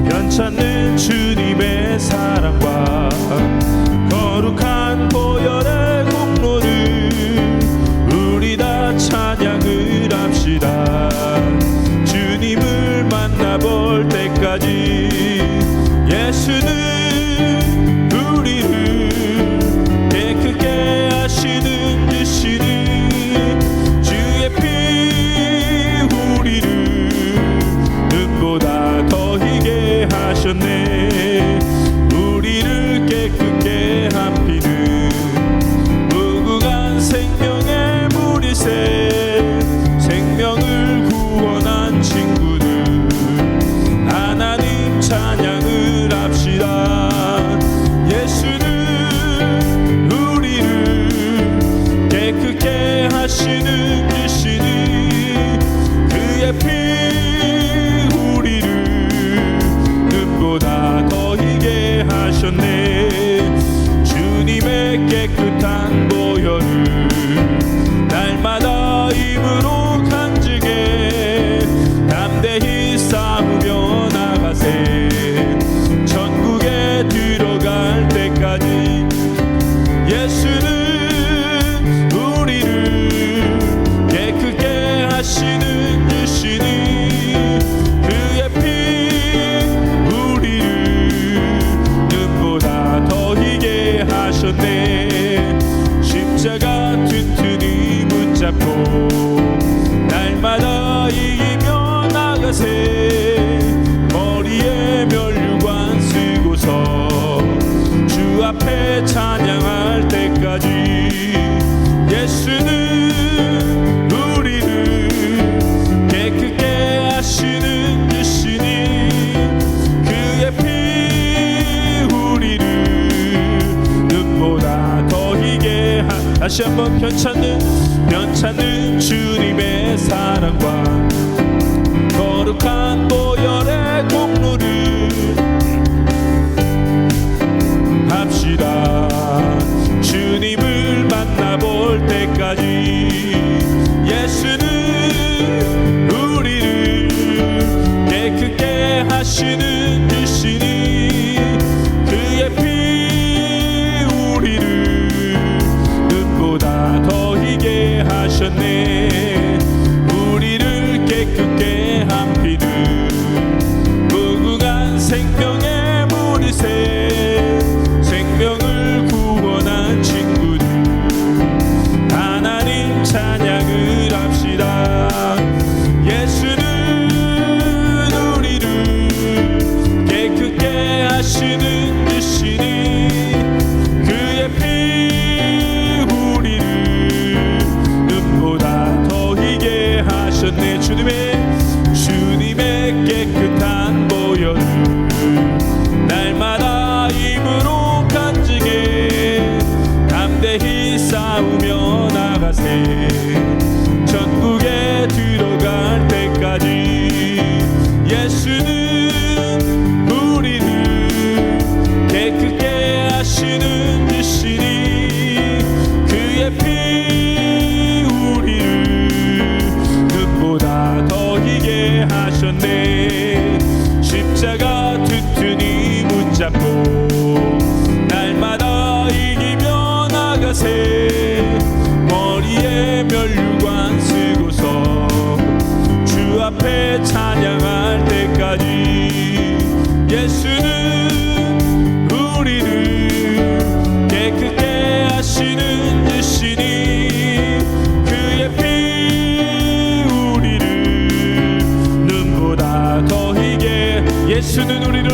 편찮는 주님의 사랑과 거룩한 보혈의 공로를 우리 다 찬양을 합시다. 주님을 만나볼 때까지 예수는 우리를 깨끗게 하시는 주시니 주의 피 우리를 눈보다 더 희게 하셨네. 우리를 깨끗게 한 피는 무궁한 생명의 물이새 생명을 구원한 친구들 하나님 찬양을 합시다. 예수는 우리를 깨끗게 하시는 주시니 그의 피 우리를 눈보다 더 희게 하셨네. 주님의 깨끗한 보혈을 날마다 입으로 간증해 담대히 싸우며 나가세. 천국에 들어갈 때까지 예수는 우리를 깨끗게 하시는 주시니 그의 피 우리를 눈보다 더 희게 하셨네. 십자가 튼튼히 붙잡고 날마다 이기며 나가세. 머리에 면류관 쓰고서 주 앞에 찬양할 때까지 예수는 우리를 깨끗게 하시는 주시니 그의 피 우리를 눈보다 더 희게 다시 한번 편찮는 주님의 사랑과 거룩한 보혈의 공로를 합시다. 주님을 만나볼 때까지 예수는 우리를 깨끗게 하시는 주시니 그의 피 우리를 눈보다 더 희게 하셨네. 우리를 깨끗게 한 피는 무궁한 생명의 물이새 생명을 구원한 친구들 하나님 찬양을 합시다. 예수는 우리를 깨끗게 하시는 주시니 그의 피 우리를 눈보다 더 희게 하셨네. 주님의 깨끗한 보혈을 날마다 입으로 간증해 담대히 싸우며 나가세. 천국에 들어갈 때까지 예수는 우리를 깨끗게 하시는 주시니 그의 피 우리를 눈보다 더 희게 하셨네. 십자가 튼튼히 붙잡고 날마다 이기며 나가세. 머리에 면류관 쓰고서 주 앞에 찬양할 때까지 예수는 우리를 깨끗게 하시는 주시니 그의 피 우리를 눈보다 더 희게 예수는 우리를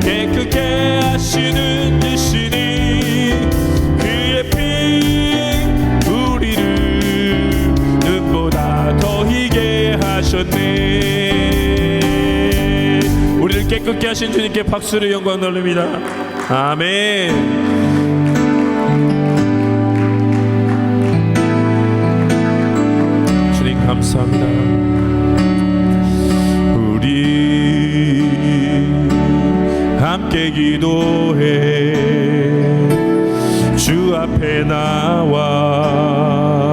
깨끗게 하시는 주시니 그의 피 우리를 눈보다 더 희게 하셨네. 우리를 깨끗게 하신 주님께 박수로 영광 돌립니다. 아멘. 감사합니다. 우리 함께 기도해 주 앞에 나와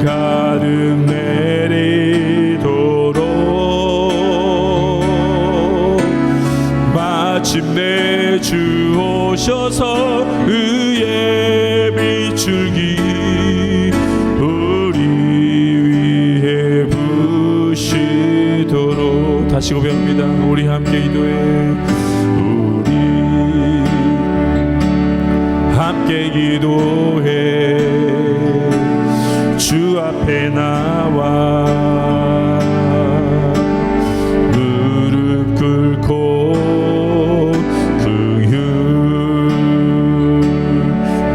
가득 내리도록 마침내 주 오셔서 의의 비출기 우리 위해 부시도록. 다시 고백합니다. 우리 함께 기도해. 우리 함께 기도해. 주 앞에 나와 무릎 꿇고 긍휼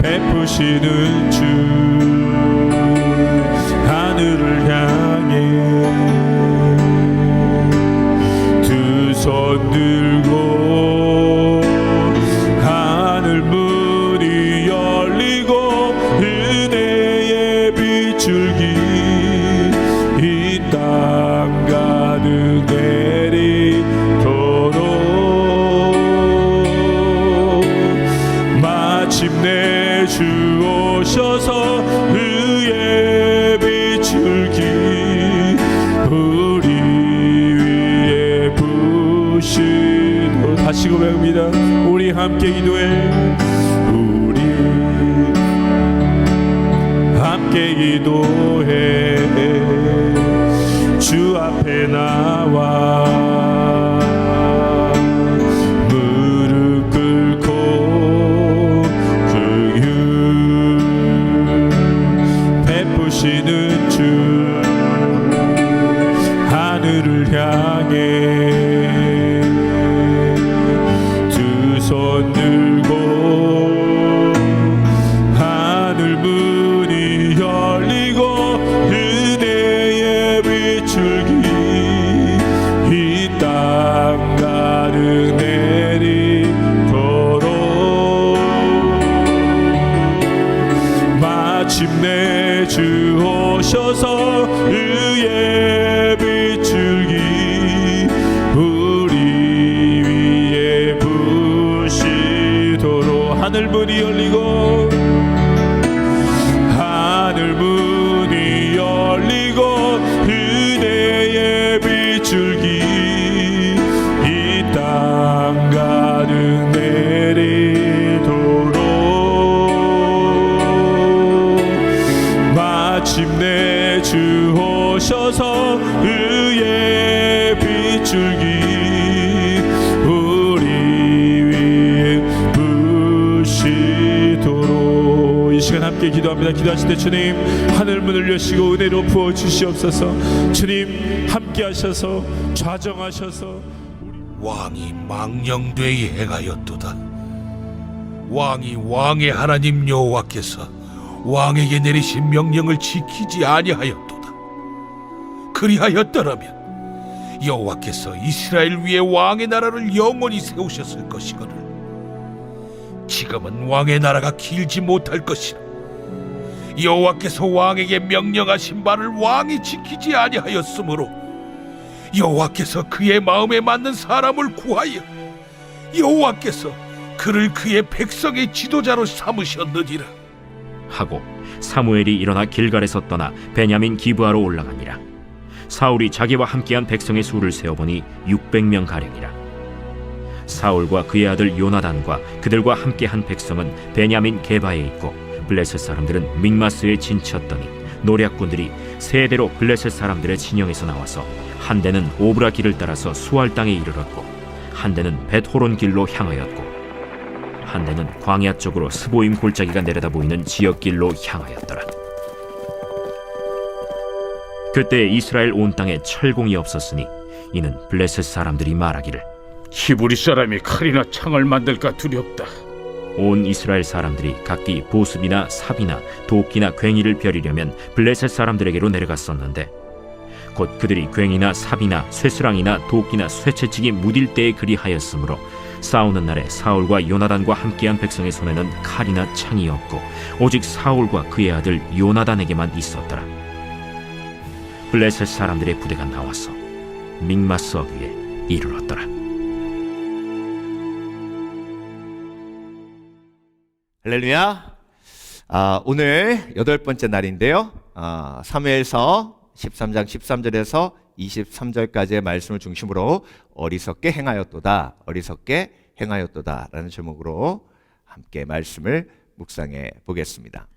베푸시는 주 하늘을 향해 두 손 들고 하늘 문이 열리고 은혜의 비출기 이 땅 가득 내리도록 마침내 주 오셔서 의의 비출기 우리 위에 부시도록. 다시 고백합니다. 우리 함께 기도해. 우리 함께 기도해. 주 앞에 나와 무릎 꿇고 긍휼 베푸시는 주 하늘을 향해 두 손 들고 하늘 문이 열리고 은혜의 비출기 이 땅 가득 내리도록 마침내 주 오셔서 의의 비출기 우리 위에 부시도록. 하늘 문이 열리고 하늘 문이 열리고 은혜의 비출기 이 땅 가득 내리도록 마침내 주 오셔서 의의 비출기 우리 위에 부시도록. 이 시간 함께 기도합니다. 기도하실 때 주님 하늘 문을 여시고 은혜로 부어 주시옵소서. 주님 함께 하셔서 좌정하셔서. 왕이 망령되이 행하였도다. 왕이 왕의 하나님 여호와께서 왕에게 내리신 명령을 지키지 아니하였도다. 그리하였더라면 여호와께서 이스라엘 위에 왕의 나라를 영원히 세우셨을 것이거늘 지금은 왕의 나라가 길지 못할 것이라. 여호와께서 왕에게 명령하신 바를 왕이 지키지 아니하였으므로 여호와께서 그의 마음에 맞는 사람을 구하여 여호와께서 그를 그의 백성의 지도자로 삼으셨느니라 하고 사무엘이 일어나 길갈에서 떠나 베냐민 기브아로 올라가니라. 사울이 자기와 함께한 백성의 수를 세어보니 600명 가량이라. 사울과 그의 아들 요나단과 그들과 함께한 백성은 베냐민 게바에 있고 블레셋 사람들은 믹마스에 진치었더니 노략군들이 세 대로 블레셋 사람들의 진영에서 나와서 한 대는 오브라 길을 따라서 수알 땅에 이르렀고 한 대는 벳호론 길로 향하였고 한 대는 광야 쪽으로 스보임 골짜기가 내려다 보이는 지역길로 향하였더라. 그때 이스라엘 온 땅에 철공이 없었으니 이는 블레셋 사람들이 말하기를 히브리 사람이 칼이나 창을 만들까 두렵다. 온 이스라엘 사람들이 각기 보습이나 삽이나 도끼나 괭이를 벼리려면 블레셋 사람들에게로 내려갔었는데 곧 그들이 괭이나 삽이나 쇠스랑이나 도끼나 쇠채찍이 무딜 때에 그리하였으므로 싸우는 날에 사울과 요나단과 함께한 백성의 손에는 칼이나 창이 없고 오직 사울과 그의 아들 요나단에게만 있었더라. 블레셋 사람들의 부대가 나와서 믹마스 어귀에 이르렀더라. 할렐루야. 오늘 8번째 날인데요. 사무엘서 13장 13절에서 23절까지의 말씀을 중심으로 어리석게 행하였도다, 어리석게 행하였도다 라는 제목으로 함께 말씀을 묵상해 보겠습니다.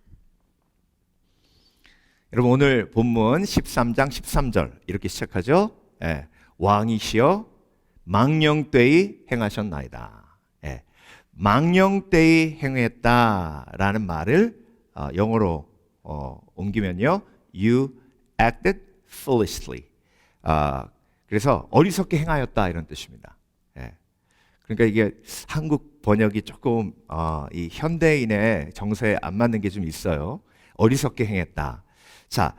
여러분, 오늘 본문 13장 13절 이렇게 시작하죠. 왕이시여 망령되이 행하셨나이다. 망령되이 행했다라는 말을 영어로 옮기면요, You acted foolishly. 그래서 어리석게 행하였다 이런 뜻입니다. 그러니까 이게 한국 번역이 조금 이 현대인의 정서에 안 맞는 게 좀 있어요. 어리석게 행했다. 자,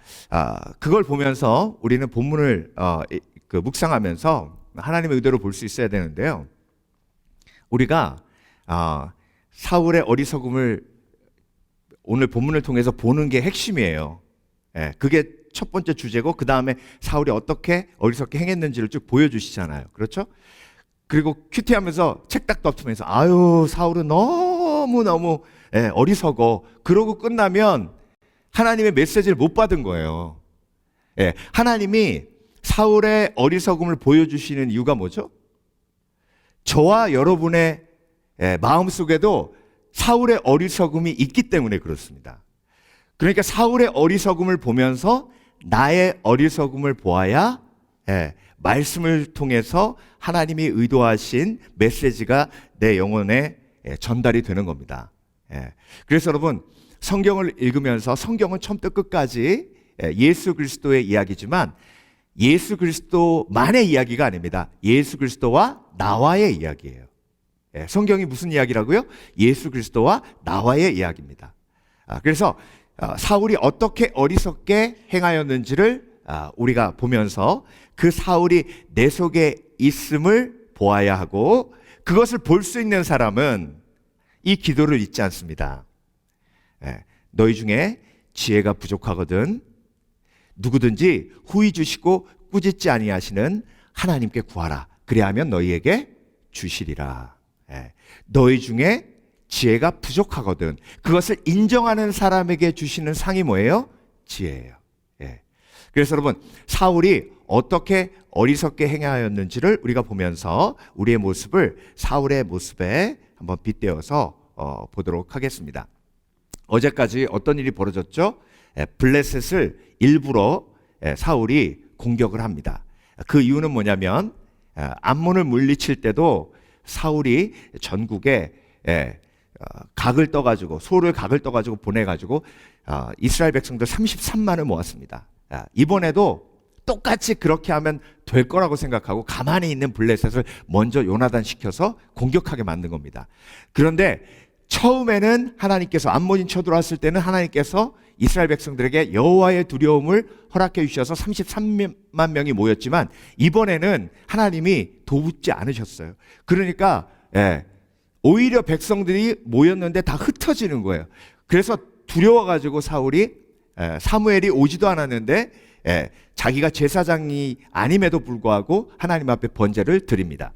그걸 보면서 우리는 본문을 묵상하면서 하나님의 의도를 볼 수 있어야 되는데요. 우리가 사울의 어리석음을 오늘 본문을 통해서 보는 게 핵심이에요. 그게 첫 번째 주제고, 그 다음에 사울이 어떻게 어리석게 행했는지를 쭉 보여주시잖아요. 그렇죠? 그리고 큐티하면서 책딱 덮으면서 아유 사울은 너무너무 어리석어, 그러고 끝나면 하나님의 메시지를 못 받은 거예요. 하나님이 사울의 어리석음을 보여주시는 이유가 뭐죠? 저와 여러분의 마음속에도 사울의 어리석음이 있기 때문에 그렇습니다. 그러니까 사울의 어리석음을 보면서 나의 어리석음을 보아야 말씀을 통해서 하나님이 의도하신 메시지가 내 영혼에 전달이 되는 겁니다. 그래서 여러분, 성경을 읽으면서 성경은 처음부터 끝까지 예수 그리스도의 이야기지만 예수 그리스도만의 이야기가 아닙니다. 예수 그리스도와 나와의 이야기예요. 성경이 무슨 이야기라고요? 예수 그리스도와 나와의 이야기입니다. 그래서 사울이 어떻게 어리석게 행하였는지를 우리가 보면서 그 사울이 내 속에 있음을 보아야 하고, 그것을 볼 수 있는 사람은 이 기도를 잊지 않습니다. 너희 중에 지혜가 부족하거든 누구든지 후히 주시고 꾸짖지 아니하시는 하나님께 구하라. 그리하면 너희에게 주시리라. 너희 중에 지혜가 부족하거든, 그것을 인정하는 사람에게 주시는 상이 뭐예요? 지혜예요. 그래서 여러분, 사울이 어떻게 어리석게 행하였는지를 우리가 보면서 우리의 모습을 사울의 모습에 한번 빗대어서 보도록 하겠습니다. 어제까지 어떤 일이 벌어졌죠? 블레셋을 일부러 사울이 공격을 합니다. 그 이유는 뭐냐면 암몬을 물리칠 때도 사울이 전국에 각을 떠가지고, 소를 각을 떠가지고 보내가지고 이스라엘 백성들 33만을 모았습니다. 이번에도 똑같이 그렇게 하면 될 거라고 생각하고 가만히 있는 블레셋을 먼저 요나단 시켜서 공격하게 만든 겁니다. 그런데 처음에는 하나님께서, 암몬이 쳐들어왔을 때는 하나님께서 이스라엘 백성들에게 여호와의 두려움을 허락해 주셔서 33만 명이 모였지만 이번에는 하나님이 돕지 않으셨어요. 그러니까 오히려 백성들이 모였는데 다 흩어지는 거예요. 그래서 두려워가지고 사울이 사무엘이 오지도 않았는데 자기가 제사장이 아님에도 불구하고 하나님 앞에 번제를 드립니다.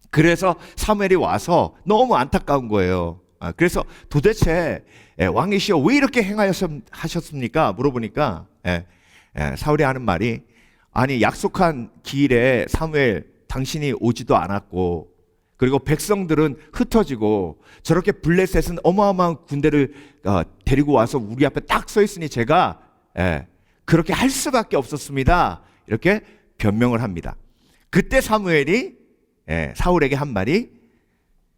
그래서 사무엘이 와서 너무 안타까운 거예요. 그래서 도대체 왕이시여 왜 이렇게 행하셨습니까? 물어보니까 사울이 하는 말이, 아니 약속한 기일에 사무엘 당신이 오지도 않았고, 그리고 백성들은 흩어지고, 저렇게 블레셋은 어마어마한 군대를 데리고 와서 우리 앞에 딱 서 있으니 제가 그렇게 할 수밖에 없었습니다. 이렇게 변명을 합니다. 그때 사무엘이 사울에게 한 말이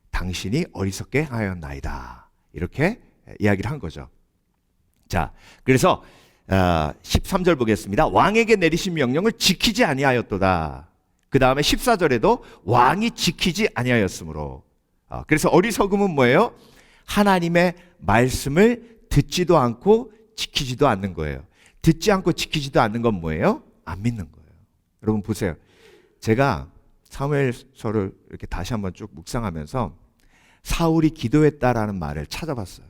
당신이 어리석게 하였나이다, 이렇게 이야기를 한 거죠. 자, 그래서 13절 보겠습니다. 왕에게 내리신 명령을 지키지 아니하였도다. 그 다음에 14절에도 왕이 지키지 아니하였으므로. 그래서 어리석음은 뭐예요? 하나님의 말씀을 듣지도 않고 지키지도 않는 거예요. 듣지 않고 지키지도 않는 건 뭐예요? 안 믿는 거예요. 여러분 보세요. 제가 사무엘서를 이렇게 다시 한번 쭉 묵상하면서 사울이 기도했다라는 말을 찾아봤어요.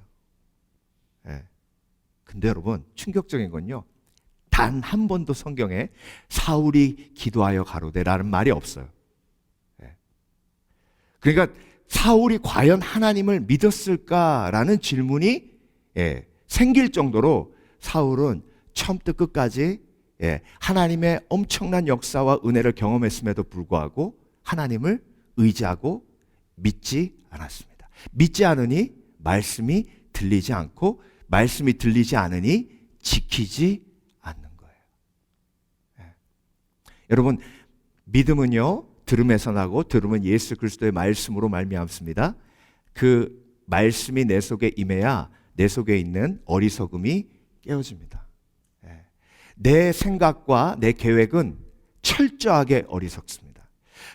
근데 여러분 충격적인 건요, 단 한 번도 성경에 사울이 기도하여 가로되라는 말이 없어요. 그러니까 사울이 과연 하나님을 믿었을까라는 질문이 생길 정도로 사울은 처음부터 끝까지 하나님의 엄청난 역사와 은혜를 경험했음에도 불구하고 하나님을 의지하고 믿지 않았습니다. 믿지 않으니 말씀이 들리지 않고 말씀이 들리지 않으니 지키지 않는 거예요. 여러분, 믿음은요 들음에서 나고 들음은 예수 그리스도의 말씀으로 말미암습니다. 그 말씀이 내 속에 임해야 내 속에 있는 어리석음이 깨어집니다. 내 생각과 내 계획은 철저하게 어리석습니다.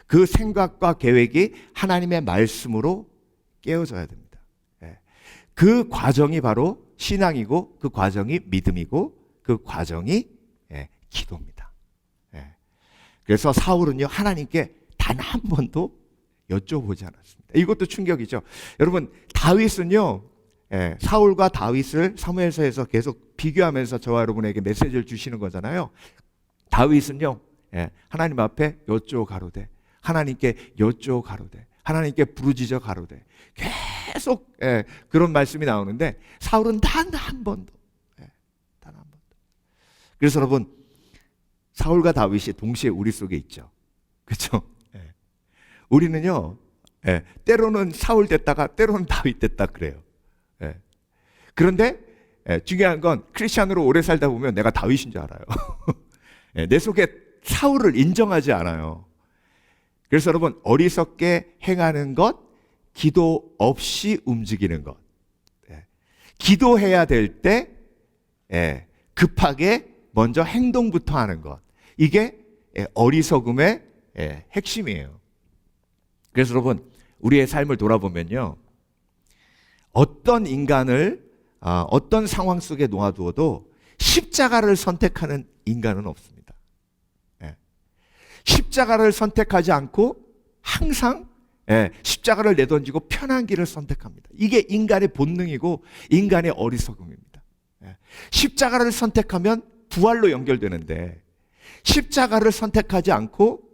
그 생각과 계획이 하나님의 말씀으로 깨어져야 됩니다. 그 과정이 바로 신앙이고 그 과정이 믿음이고 그 과정이 기도입니다. 그래서 사울은요 하나님께 단 한 번도 여쭤보지 않았습니다. 이것도 충격이죠. 여러분, 다윗은요 사울과 다윗을 사무엘서에서 계속 비교하면서 저와 여러분에게 메시지를 주시는 거잖아요. 다윗은요 하나님 앞에 여쭈어가로되, 하나님께 여쭈어가로되, 하나님께 부르짖어 가로되, 계속 그런 말씀이 나오는데 사울은 단 한 번도, 단 한 번도. 그래서 여러분, 사울과 다윗이 동시에 우리 속에 있죠. 그렇죠? 우리는요 때로는 사울 됐다가 때로는 다윗 됐다 그래요. 그런데 중요한 건 크리스찬으로 오래 살다 보면 내가 다윗인 줄 알아요. 내 속에 사울을 인정하지 않아요. 그래서 여러분, 어리석게 행하는 것, 기도 없이 움직이는 것, 기도해야 될 때 급하게 먼저 행동부터 하는 것, 이게 어리석음의 핵심이에요. 그래서 여러분, 우리의 삶을 돌아보면요 어떤 인간을 어떤 상황 속에 놓아두어도 십자가를 선택하는 인간은 없습니다. 십자가를 선택하지 않고 항상 십자가를 내던지고 편한 길을 선택합니다. 이게 인간의 본능이고 인간의 어리석음입니다. 십자가를 선택하면 부활로 연결되는데 십자가를 선택하지 않고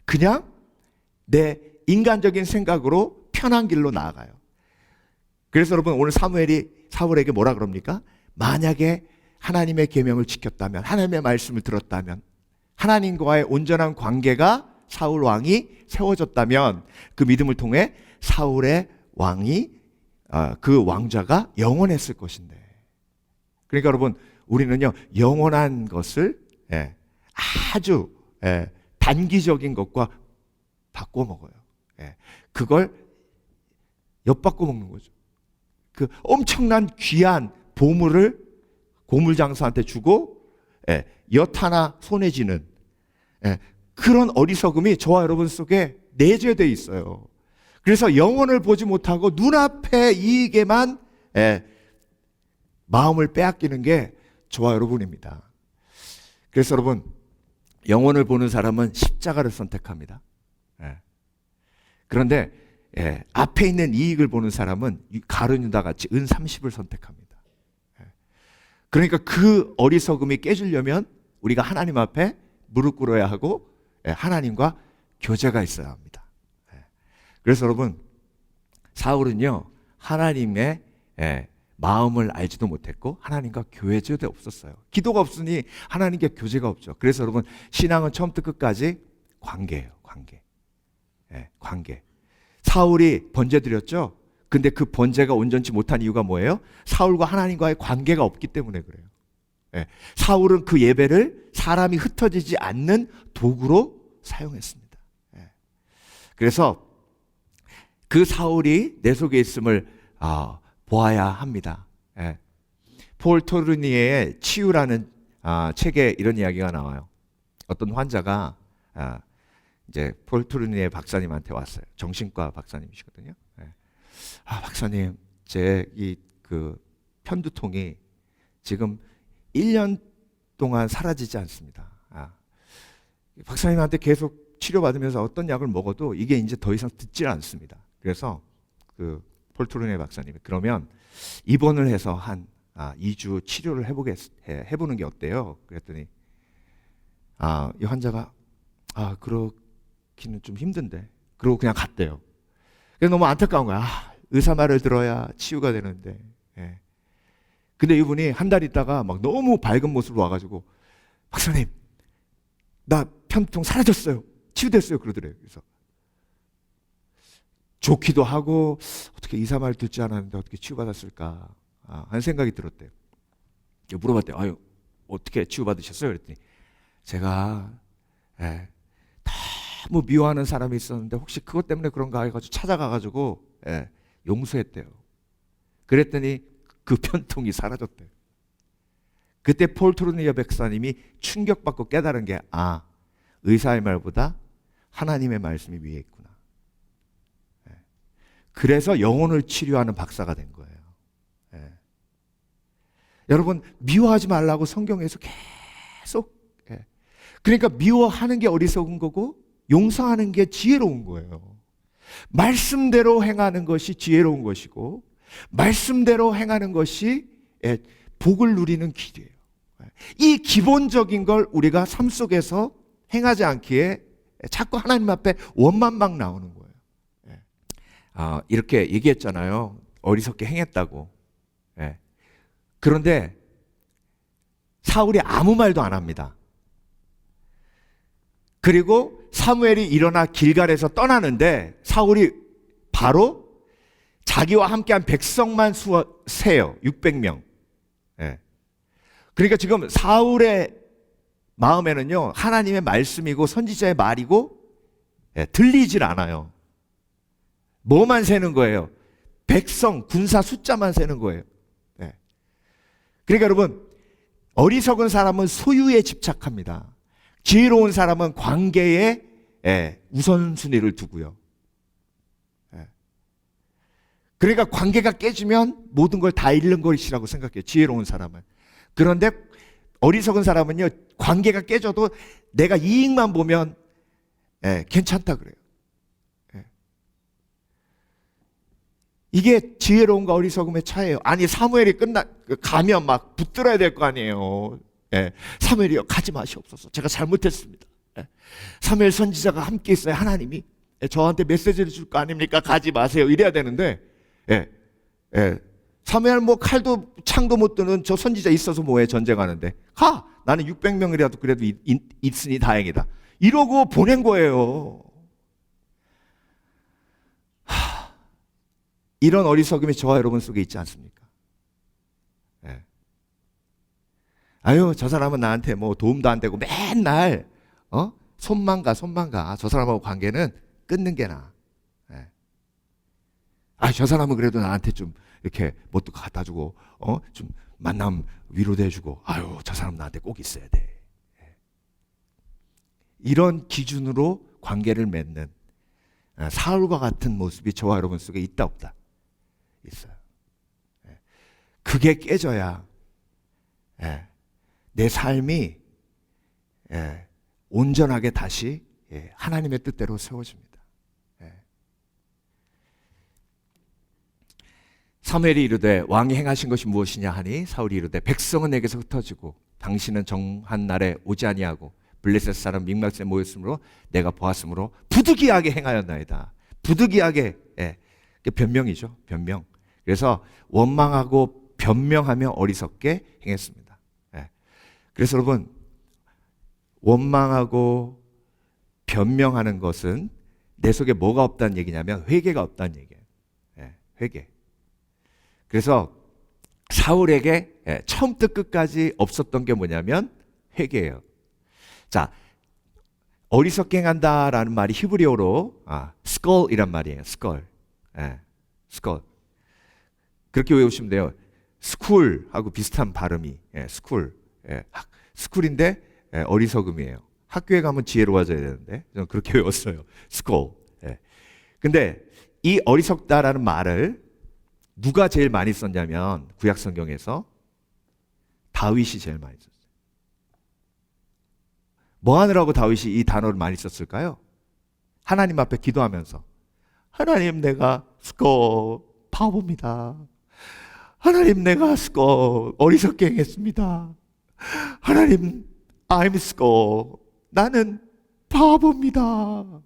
그냥 내 인간적인 생각으로 편한 길로 나아가요. 그래서 여러분, 오늘 사무엘이 사울에게 뭐라 그럽니까? 만약에 하나님의 계명을 지켰다면, 하나님의 말씀을 들었다면, 하나님과의 온전한 관계가 사울 왕이 세워졌다면 그 믿음을 통해 사울의 왕이 그 왕좌가 영원했을 것인데. 그러니까 여러분, 우리는요 영원한 것을 아주 단기적인 것과 바꿔 먹어요. 그걸 엿바꿔 먹는 거죠. 그 엄청난 귀한 보물을 고물장수한테 주고 엿 하나 손에 쥐는 그런 어리석음이 저와 여러분 속에 내재되어 있어요. 그래서 영혼을 보지 못하고 눈앞의 이익에만 마음을 빼앗기는 게 저와 여러분입니다. 그래서 여러분, 영혼을 보는 사람은 십자가를 선택합니다. 그런데 앞에 있는 이익을 보는 사람은 가룟유다 같이 은 30을 선택합니다. 그러니까 그 어리석음이 깨지려면 우리가 하나님 앞에 무릎 꿇어야 하고 하나님과 교제가 있어야 합니다. 그래서 여러분, 사울은요 하나님의 마음을 알지도 못했고 하나님과 교제도 없었어요. 기도가 없으니 하나님께 교제가 없죠. 그래서 여러분, 신앙은 처음부터 끝까지 관계예요. 관계. 사울이 번제 드렸죠. 근데 그 번제가 온전치 못한 이유가 뭐예요? 사울과 하나님과의 관계가 없기 때문에 그래요. 사울은 그 예배를 사람이 흩어지지 않는 도구로 사용했습니다. 그래서 그 사울이 내 속에 있음을 보아야 합니다. 폴 토르니에의 치유라는 책에 이런 이야기가 나와요. 어떤 환자가 이제 폴 토르니에 박사님한테 왔어요. 정신과 박사님이시거든요. 박사님, 제 이 그 편두통이 지금 1년 동안 사라지지 않습니다. 박사님한테 계속 치료받으면서 어떤 약을 먹어도 이게 이제 더 이상 듣질 않습니다. 그래서 그 폴 토르니에 박사님이 그러면 입원을 해서 한 2주 치료를 해보는 게 어때요? 그랬더니 이 환자가 그렇기는 좀 힘든데, 그러고 그냥 갔대요. 그래서 너무 안타까운 거야. 의사 말을 들어야 치유가 되는데 근데 이분이 한 달 있다가 막 너무 밝은 모습으로 와가지고 박사님, 나 편통 사라졌어요. 치유됐어요. 그러더래요. 그래서 좋기도 하고 어떻게 이사말 듣지 않았는데 어떻게 치유받았을까 하는 생각이 들었대요. 물어봤대요. 아유, 어떻게 치유받으셨어요? 그랬더니 제가 너무 미워하는 사람이 있었는데 혹시 그것 때문에 그런가 해가지고 찾아가가지고 용서했대요. 그랬더니 그 편통이 사라졌대요. 그때 폴 트루니어 백사님이 충격받고 깨달은 게 의사의 말보다 하나님의 말씀이 위에 있구나. 그래서 영혼을 치료하는 박사가 된 거예요. 여러분, 미워하지 말라고 성경에서 계속 그러니까 미워하는 게 어리석은 거고 용서하는 게 지혜로운 거예요. 말씀대로 행하는 것이 지혜로운 것이고 말씀대로 행하는 것이 복을 누리는 길이에요. 이 기본적인 걸 우리가 삶 속에서 행하지 않기에 자꾸 하나님 앞에 원만 막 나오는 거예요. 이렇게 얘기했잖아요. 어리석게 행했다고. 그런데 사울이 아무 말도 안 합니다. 그리고 사무엘이 일어나 길갈에서 떠나는데 사울이 바로 자기와 함께한 백성만 세요. 600명. 그러니까 지금 사울의 마음에는요, 하나님의 말씀이고 선지자의 말이고 들리질 않아요. 뭐만 세는 거예요? 백성, 군사 숫자만 세는 거예요. 그러니까 여러분, 어리석은 사람은 소유에 집착합니다. 지혜로운 사람은 관계에 우선순위를 두고요. 그러니까 관계가 깨지면 모든 걸 다 잃는 것이라고 생각해요. 지혜로운 사람은. 그런데 어리석은 사람은요, 관계가 깨져도 내가 이익만 보면 괜찮다 그래요. 이게 지혜로움과 어리석음의 차이예요. 아니, 사무엘이 가면 막 붙들어야 될 거 아니에요. 사무엘이요, 가지 마시옵소서. 제가 잘못했습니다. 사무엘 선지자가 함께 있어야 하나님이 저한테 메시지를 줄 거 아닙니까? 가지 마세요. 이래야 되는데, 사무엘 뭐 칼도 창도 못 드는 저 선지자 있어서 뭐해, 전쟁하는데. 가! 나는 600명이라도 그래도 있으니 다행이다. 이러고 보낸 거예요. 이런 어리석음이 저와 여러분 속에 있지 않습니까? 아유, 저 사람은 나한테 뭐 도움도 안 되고 맨날 손만 가. 저 사람하고 관계는 끊는 게 나아. 저 사람은 그래도 나한테 좀 이렇게 뭣도 갖다 주고 좀 만남 위로도 해주고, 아유, 저 사람 나한테 꼭 있어야 돼. 이런 기준으로 관계를 맺는 사울과 같은 모습이 저와 여러분 속에 있다 없다? 있어요. 그게 깨져야 내 삶이 온전하게 다시 하나님의 뜻대로 세워집니다. 사무엘이 이르되 왕이 행하신 것이 무엇이냐 하니 사울이 이르되 백성은 내게서 흩어지고 당신은 정한 날에 오지 아니하고 블레셋 사람 믹마스에 모였으므로 내가 보았으므로 부득이하게 행하였나이다. 부득이하게, 변명이죠. 변명. 그래서 원망하고 변명하며 어리석게 행했습니다. 그래서 여러분, 원망하고 변명하는 것은 내 속에 뭐가 없다는 얘기냐면 회개가 없다는 얘기예요. 회개. 그래서 사울에게 처음부터 끝까지 없었던 게 뭐냐면 회개예요. 자, 어리석게 행한다라는 말이 히브리어로 skull이란 말이에요. skull. skull. 그렇게 외우시면 돼요. school하고 비슷한 발음이 school. 스쿨인데 어리석음이에요. 학교에 가면 지혜로워져야 되는데 저는 그렇게 외웠어요. school. 근데 이 어리석다라는 말을 누가 제일 많이 썼냐면 구약 성경에서 다윗이 제일 많이 썼어요. 뭐 하느라고 다윗이 이 단어를 많이 썼을까요? 하나님 앞에 기도하면서 하나님, 내가 바보입니다. 하나님, 내가 어리석게 행했습니다. 하나님, I'm 나는 바보입니다.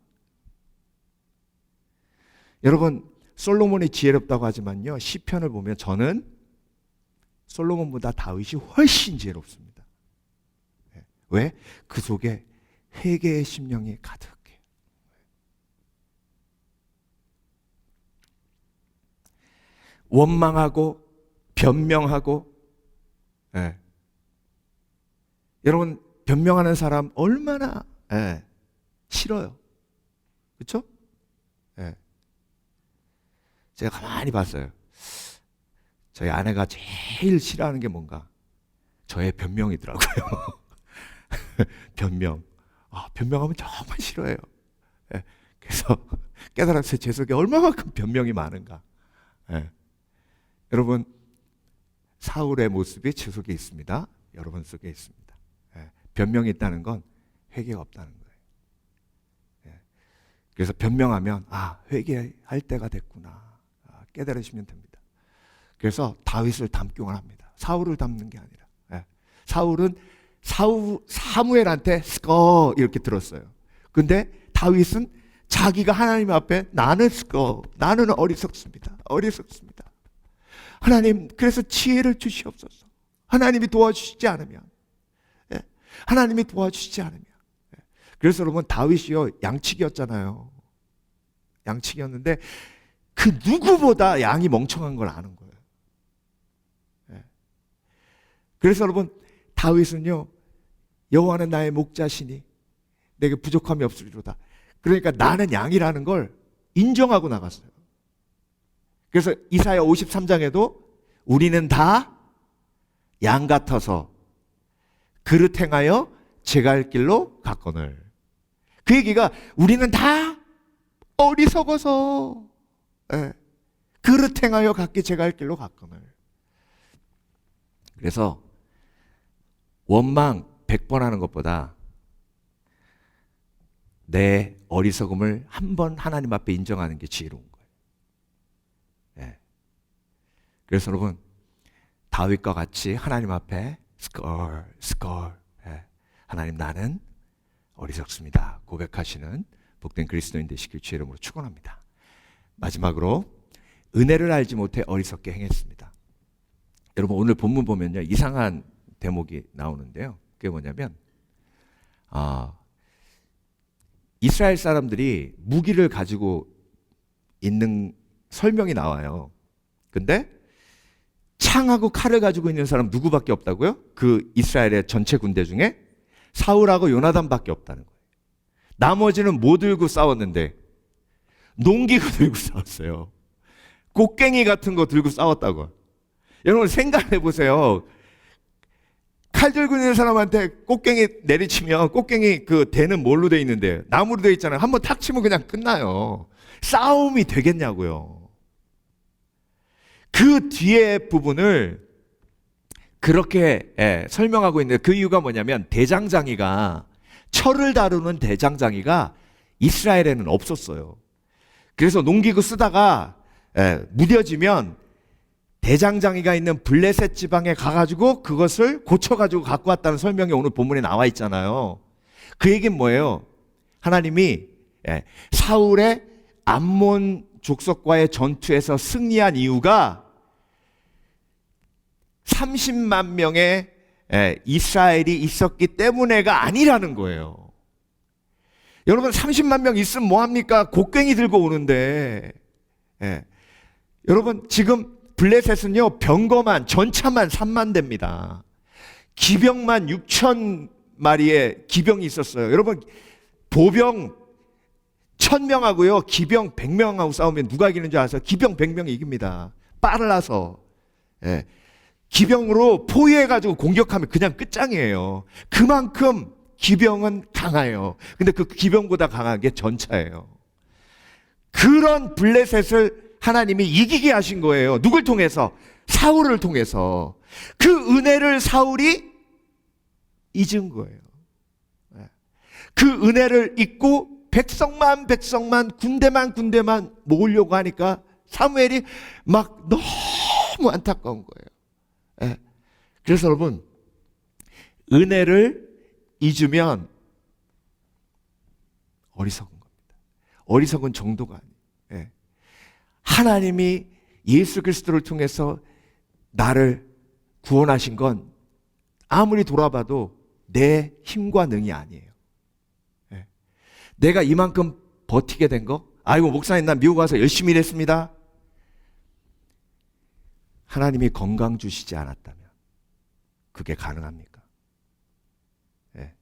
여러분, 솔로몬이 지혜롭다고 하지만요, 시편을 보면 저는 솔로몬보다 다윗이 훨씬 지혜롭습니다. 왜? 그 속에 회개의 심령이 가득해요. 원망하고 변명하고, 여러분 변명하는 사람 얼마나 싫어요. 그렇죠? 제가 가만히 봤어요. 저희 아내가 제일 싫어하는 게 뭔가? 저의 변명이더라고요. 변명. 변명하면 정말 싫어해요. 그래서 깨달았어요. 제 속에 얼마만큼 변명이 많은가. 여러분, 사울의 모습이 제 속에 있습니다. 여러분 속에 있습니다. 변명이 있다는 건 회개가 없다는 거예요. 그래서 변명하면 회개할 때가 됐구나 깨달으시면 됩니다. 그래서 다윗을 닮기만 합니다. 사울을 닮는 게 아니라. 사울은 사무엘한테 스거 이렇게 들었어요. 근데 다윗은 자기가 하나님 앞에 나는 어리석습니다. 하나님, 그래서 지혜를 주시옵소서. 하나님이 도와주시지 않으면. 하나님이 도와주시지 않으면. 그래서 여러분, 다윗이요, 양치기였잖아요. 양치기였는데 그 누구보다 양이 멍청한 걸 아는 거예요. 그래서 여러분, 다윗은요, 여호와는 나의 목자시니 내게 부족함이 없으리로다. 그러니까 나는 양이라는 걸 인정하고 나갔어요. 그래서 이사야 53장에도 우리는 다 양 같아서 그릇 행하여 제갈 길로 갔거늘. 그 얘기가 우리는 다 어리석어서 그릇 행하여 각기 제갈 길로 갔거늘. 그래서 원망 100번 하는 것보다 내 어리석음을 한 번 하나님 앞에 인정하는 게 지혜로운 거예요. 그래서 여러분, 다윗과 같이 하나님 앞에 하나님 나는 어리석습니다 고백하시는 복된 그리스도인 되시길 주의 이름으로 축원합니다. 마지막으로 은혜를 알지 못해 어리석게 행했습니다. 여러분, 오늘 본문 보면요, 이상한 대목이 나오는데요. 그게 뭐냐면 이스라엘 사람들이 무기를 가지고 있는 설명이 나와요. 근데 창하고 칼을 가지고 있는 사람 누구밖에 없다고요? 그 이스라엘의 전체 군대 중에 사울하고 요나단밖에 없다는 거예요. 나머지는 뭐 들고 싸웠는데? 농기구 들고 싸웠어요. 곡괭이 같은 거 들고 싸웠다고. 여러분 생각해 보세요. 칼 들고 있는 사람한테 곡괭이 내리치면 곡괭이 그 대는 뭘로 돼 있는데? 나무로 돼 있잖아요. 한번 탁 치면 그냥 끝나요. 싸움이 되겠냐고요. 그 뒤에 부분을 그렇게 설명하고 있는데 그 이유가 뭐냐면 대장장이가 철을 다루는 대장장이가 이스라엘에는 없었어요. 그래서 농기구 쓰다가 무뎌지면 대장장이가 있는 블레셋 지방에 가가지고 그것을 고쳐가지고 갖고 왔다는 설명이 오늘 본문에 나와 있잖아요. 그 얘기는 뭐예요? 하나님이 사울의 암몬 족속과의 전투에서 승리한 이유가 30만 명의 이스라엘이 있었기 때문에가 아니라는 거예요. 여러분 30만 명 있으면 뭐합니까? 곡괭이 들고 오는데 여러분 지금 블레셋은요 병거만 전차만 3만 대입니다. 기병만 6천 마리의 기병이 있었어요. 여러분 보병 1000명하고요 기병 100명하고 싸우면 누가 이기는 줄 아세요? 기병 100명이 이깁니다. 빨라서. 기병으로 포위해가지고 공격하면 그냥 끝장이에요. 그만큼 기병은 강해요. 근데 그 기병보다 강한 게 전차예요. 그런 블레셋을 하나님이 이기게 하신 거예요. 누굴 통해서? 사울을 통해서. 그 은혜를 사울이 잊은 거예요. 그 은혜를 잊고 백성만 군대만 모으려고 하니까 사무엘이 막 너무 안타까운 거예요. 그래서 여러분 은혜를 잊으면 어리석은 겁니다. 어리석은 정도가 아니에요. 하나님이 예수 그리스도를 통해서 나를 구원하신 건 아무리 돌아봐도 내 힘과 능이 아니에요. 예. 내가 이만큼 버티게 된 거, 아이고 목사님 나 미국 와서 열심히 일했습니다. 하나님이 건강 주시지 않았다면 그게 가능합니까? 예.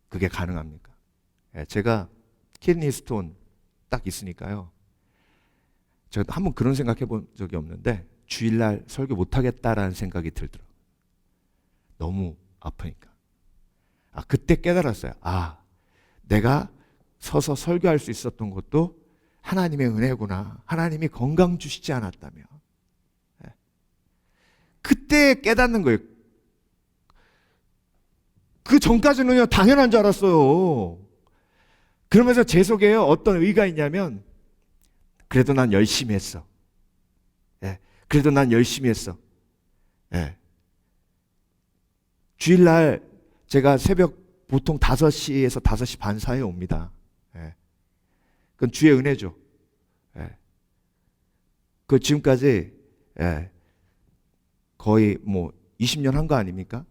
그게 가능합니까? 예. 제가 키드니 스톤 딱 있으니까요. 제가 한번 그런 생각해 본 적이 없는데 주일날 설교 못하겠다라는 생각이 들더라고요. 너무 아프니까. 그때 깨달았어요. 내가 서서 설교할 수 있었던 것도 하나님의 은혜구나. 하나님이 건강 주시지 않았다면. 그때 깨닫는 거예요. 그 전까지는요, 당연한 줄 알았어요. 그러면서 제 속에 어떤 의가 있냐면, 그래도 난 열심히 했어. 예. 그래도 난 열심히 했어. 예. 주일날 제가 새벽 보통 5시에서 5시 반 사이에 옵니다. 예. 그건 주의 은혜죠. 예. 그 지금까지 예. 거의 뭐 20년 한 거 아닙니까?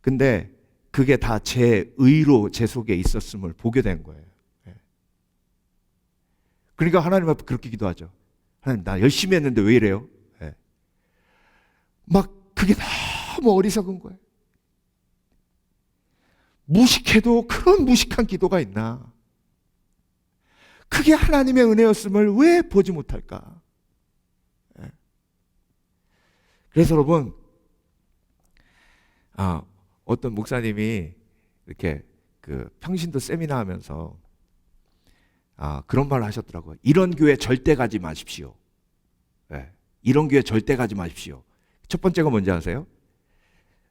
근데 그게 다 제 의로 제 속에 있었음을 보게 된 거예요. 예. 그러니까 하나님 앞에 그렇게 기도하죠. 하나님 나 열심히 했는데 왜 이래요? 예. 막 그게 너무 어리석은 거예요. 무식해도 그런 무식한 기도가 있나? 그게 하나님의 은혜였음을 왜 보지 못할까? 예. 그래서 여러분, 어떤 목사님이 이렇게 그 평신도 세미나 하면서 그런 말을 하셨더라고요. 이런 교회 절대 가지 마십시오. 예. 이런 교회 절대 가지 마십시오. 첫 번째가 뭔지 아세요?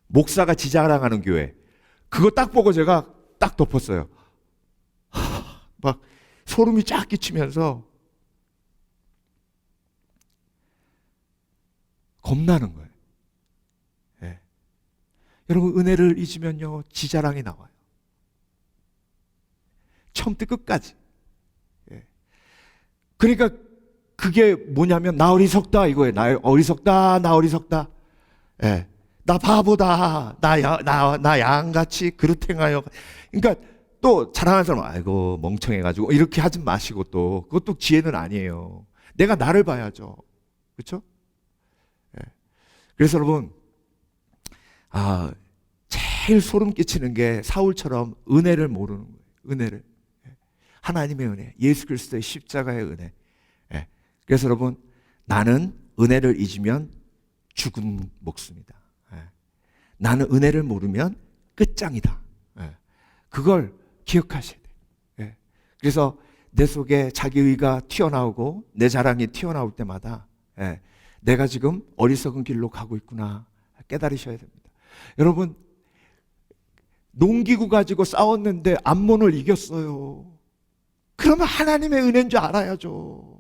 목사가 지자랑하는 교회. 그거 딱 보고 제가 딱 덮었어요. 막 소름이 쫙 끼치면서 겁나는 거예요. 예. 여러분 은혜를 잊으면요 지자랑이 나와요. 처음부터 끝까지. 예. 그러니까 그게 뭐냐면 나 어리석다 이거예요. 나 어리석다, 나 어리석다. 예. 나 바보다, 나 양같이 그릇 행하여. 그러니까 또 자랑하는 사람, 아이고 멍청해가지고 이렇게 하지 마시고 또 그것도 지혜는 아니에요. 내가 나를 봐야죠, 그렇죠? 예. 그래서 여러분, 제일 소름 끼치는 게 사울처럼 은혜를 모르는 거예요. 은혜를. 예. 하나님의 은혜, 예수 그리스도의 십자가의 은혜. 예. 그래서 여러분, 나는 은혜를 잊으면 죽은 목숨이다. 나는 은혜를 모르면 끝장이다. 그걸 기억하셔야 돼요. 그래서 내 속에 자기의가 튀어나오고 내 자랑이 튀어나올 때마다 내가 지금 어리석은 길로 가고 있구나 깨달으셔야 됩니다. 여러분, 농기구 가지고 싸웠는데 암몬을 이겼어요. 그러면 하나님의 은혜인 줄 알아야죠.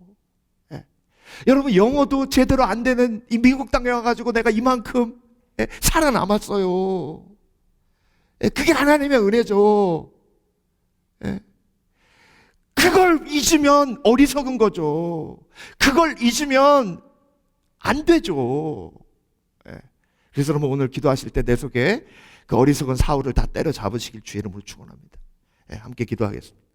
여러분, 영어도 제대로 안 되는 이 미국 땅에 와가지고 내가 이만큼 살아남았어요. 그게 하나님의 은혜죠. 그걸 잊으면 어리석은 거죠. 그걸 잊으면 안 되죠. 그래서 여러분 오늘 기도하실 때 내 속에 그 어리석은 사울을 다 때려잡으시길 주의 이름으로 축원합니다. 함께 기도하겠습니다.